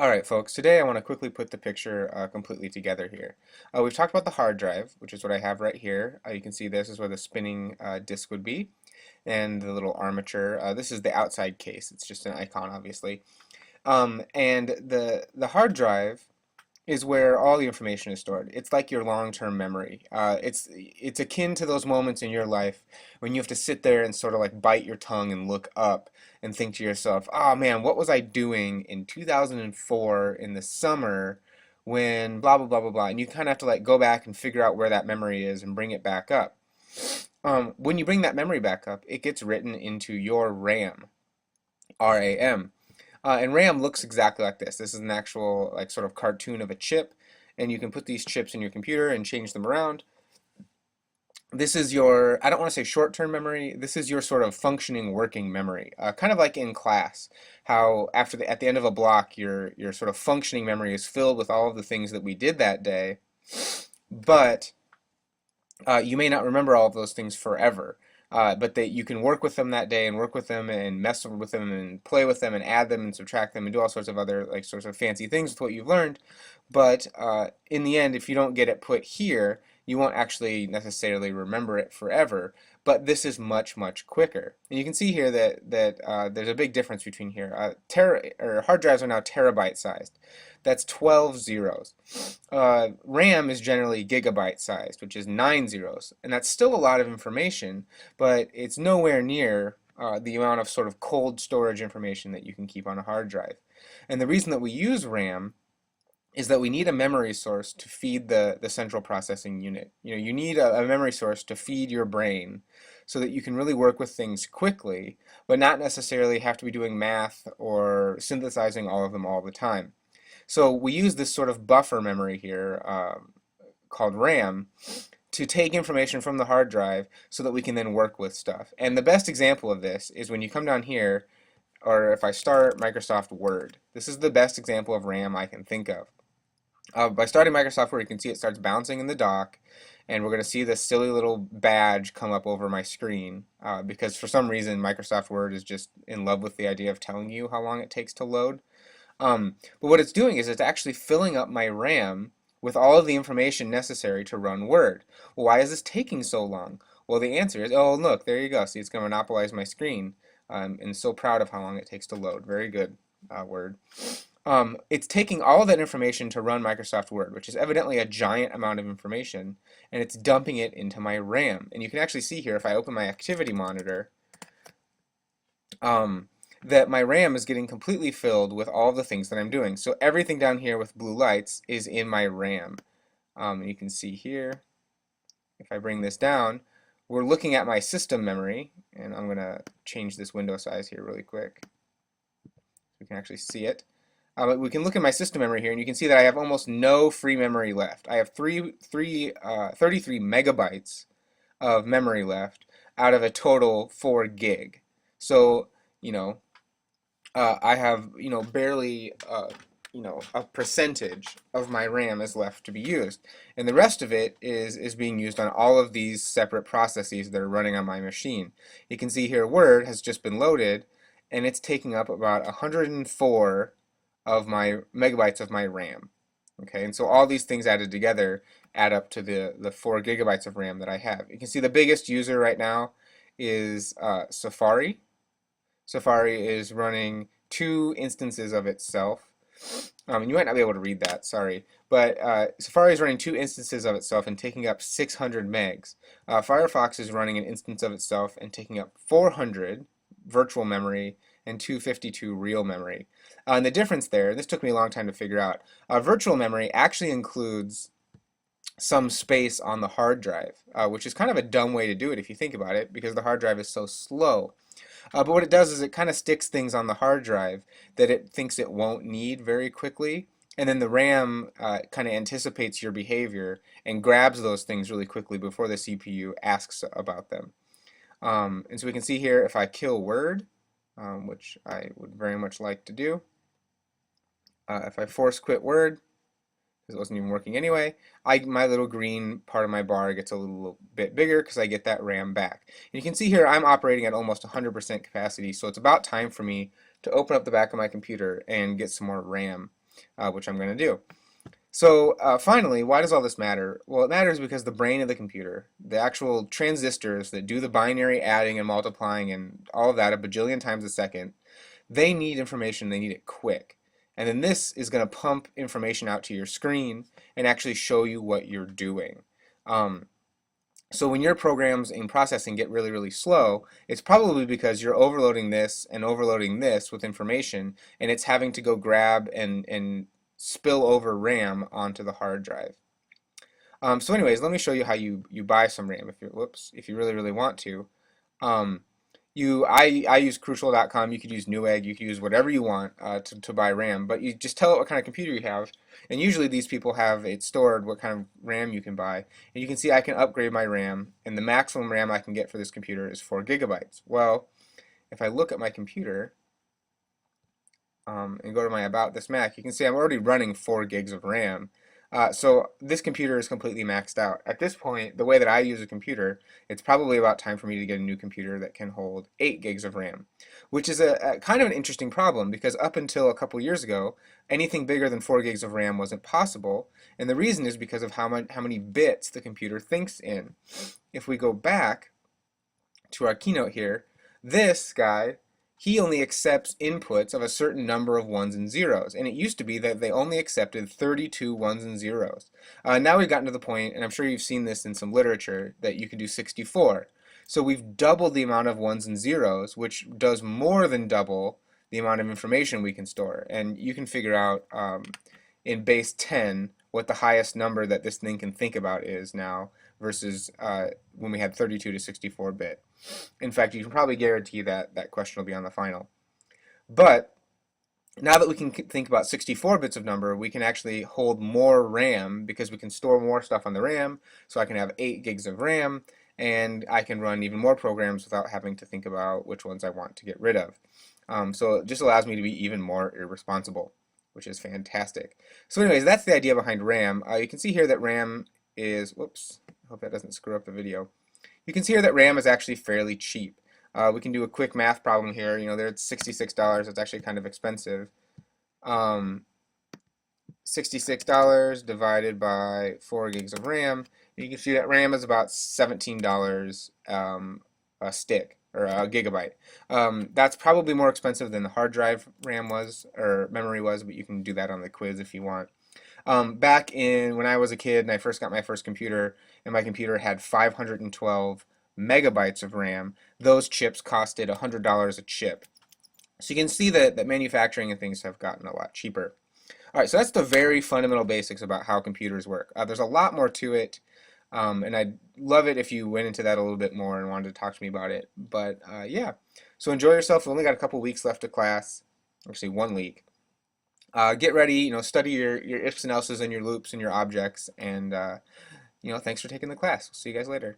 Alright folks, today I want to quickly put the picture completely together here. We've talked about the hard drive, which is what I have right here. You can see this is where the spinning disk would be, and the little armature. This is the outside case, it's just an icon obviously. And the hard drive is where all the information is stored. It's like your long-term memory. It's akin to those moments in your life when you have to sit there and sort of like bite your tongue and look up and think to yourself, "Oh man, what was I doing in 2004 in the summer when blah blah blah blah blah?" And you kind of have to like go back and figure out where that memory is and bring it back up. When you bring that memory back up, it gets written into your RAM, RAM. And RAM looks exactly like this. This is an actual like sort of cartoon of a chip, and you can put these chips in your computer and change them around. This is your, I don't want to say short-term memory, this is your sort of functioning working memory. Kind of like in class, how at the end of a block, your sort of functioning memory is filled with all of the things that we did that day, but you may not remember all of those things forever. But that you can work with them that day and work with them and mess with them and play with them and add them and subtract them and do all sorts of other like sorts of fancy things with what you've learned. But in the end, if you don't get it put here, you won't actually necessarily remember it forever. But this is much, much quicker. And you can see here that there's a big difference between here. Hard drives are now terabyte sized. That's 12 zeros. RAM is generally gigabyte sized, which is 9 zeros. And that's still a lot of information, but it's nowhere near the amount of sort of cold storage information that you can keep on a hard drive. And the reason that we use RAM is that we need a memory source to feed the central processing unit. You know, you need a memory source to feed your brain so that you can really work with things quickly, but not necessarily have to be doing math or synthesizing all of them all the time. So we use this sort of buffer memory here called RAM to take information from the hard drive so that we can then work with stuff. And the best example of this is when you come down here, or if I start Microsoft Word. This is the best example of RAM I can think of. By starting Microsoft Word, you can see it starts bouncing in the dock, and we're going to see this silly little badge come up over my screen because for some reason Microsoft Word is just in love with the idea of telling you how long it takes to load. But what it's doing is it's actually filling up my RAM with all of the information necessary to run Word. Well, why is this taking so long? Well, the answer is, oh, look, there you go. See, it's going to monopolize my screen. And so proud of how long it takes to load. Very good, Word. It's taking all of that information to run Microsoft Word, which is evidently a giant amount of information, and it's dumping it into my RAM. And you can actually see here, if I open my activity monitor, that my RAM is getting completely filled with all the things that I'm doing. So everything down here with blue lights is in my RAM. You can see here, if I bring this down, we're looking at my system memory, and I'm going to change this window size here really quick so we can actually see it. We can look at my system memory here, and you can see that I have almost no free memory left. I have 33 megabytes of memory left out of a total 4 gig. So, you know, I have, barely, a percentage of my RAM is left to be used. And the rest of it is being used on all of these separate processes that are running on my machine. You can see here Word has just been loaded, and it's taking up about 104 of my megabytes of my RAM. Okay, and so all these things added together add up to the 4 gigabytes of RAM that I have. You can see the biggest user right now is Safari. Safari is running 2 instances of itself. You might not be able to read that, sorry. But Safari is running 2 instances of itself and taking up 600 megs. Firefox is running an instance of itself and taking up 400 virtual memory and 252 real memory. And the difference there, this took me a long time to figure out, virtual memory actually includes some space on the hard drive, which is kind of a dumb way to do it if you think about it, because the hard drive is so slow. But what it does is it kind of sticks things on the hard drive that it thinks it won't need very quickly, and then the RAM kind of anticipates your behavior and grabs those things really quickly before the CPU asks about them. And so we can see here if I kill Word, which I would very much like to do, if I force quit Word, because it wasn't even working anyway, my little green part of my bar gets a little bit bigger because I get that RAM back. And you can see here I'm operating at almost 100% capacity, so it's about time for me to open up the back of my computer and get some more RAM. which I'm going to do. So finally, why does all this matter? Well, it matters because the brain of the computer, the actual transistors that do the binary adding and multiplying and all of that a bajillion times a second, they need information, they need it quick. And then this is going to pump information out to your screen and actually show you what you're doing. Um, so when your programs in processing get really, really slow, it's probably because you're overloading this and overloading this with information, and it's having to go grab and spill over RAM onto the hard drive. So anyways, let me show you how you buy some RAM if you really, really want to. Um, I use Crucial.com. You could use Newegg. You could use whatever you want to buy RAM, but you just tell it what kind of computer you have, and usually these people have it stored what kind of RAM you can buy. And you can see I can upgrade my RAM, and the maximum RAM I can get for this computer is 4 gigabytes. Well, if I look at my computer and go to my About This Mac, you can see I'm already running 4 gigs of RAM. So this computer is completely maxed out. At this point, the way that I use a computer, it's probably about time for me to get a new computer that can hold 8 gigs of RAM, which is a kind of an interesting problem because up until a couple years ago, anything bigger than 4 gigs of RAM wasn't possible, and the reason is because of how many bits the computer thinks in. If we go back to our keynote here, this guy, he only accepts inputs of a certain number of ones and zeros. And it used to be that they only accepted 32 ones and zeros. Now we've gotten to the point, and I'm sure you've seen this in some literature, that you can do 64. So we've doubled the amount of ones and zeros, which does more than double the amount of information we can store. And you can figure out in base 10 what the highest number that this thing can think about is now versus when we had 32 to 64 bit. In fact, you can probably guarantee that that question will be on the final. But now that we can think about 64 bits of number, we can actually hold more RAM because we can store more stuff on the RAM. So I can have 8 gigs of RAM, and I can run even more programs without having to think about which ones I want to get rid of. So it just allows me to be even more irresponsible, which is fantastic. So anyways, that's the idea behind RAM. You can see here that RAM is, whoops, I hope that doesn't screw up the video. You can see here that RAM is actually fairly cheap. We can do a quick math problem here. You know, there it's $66. It's actually kind of expensive. $66 divided by 4 gigs of RAM. You can see that RAM is about $17 a stick or a gigabyte. That's probably more expensive than the hard drive RAM was or memory was, but you can do that on the quiz if you want. Back in when I was a kid and I first got my first computer, and my computer had 512 megabytes of RAM, those chips costed $100 a chip. So you can see that manufacturing and things have gotten a lot cheaper. All right, so that's the very fundamental basics about how computers work. There's a lot more to it, and I'd love it if you went into that a little bit more and wanted to talk to me about it. But yeah, so enjoy yourself. We've only got a couple weeks left of class, actually 1 week. Get ready, you know, study your ifs and elses and your loops and your objects, and you know, thanks for taking the class. We'll see you guys later.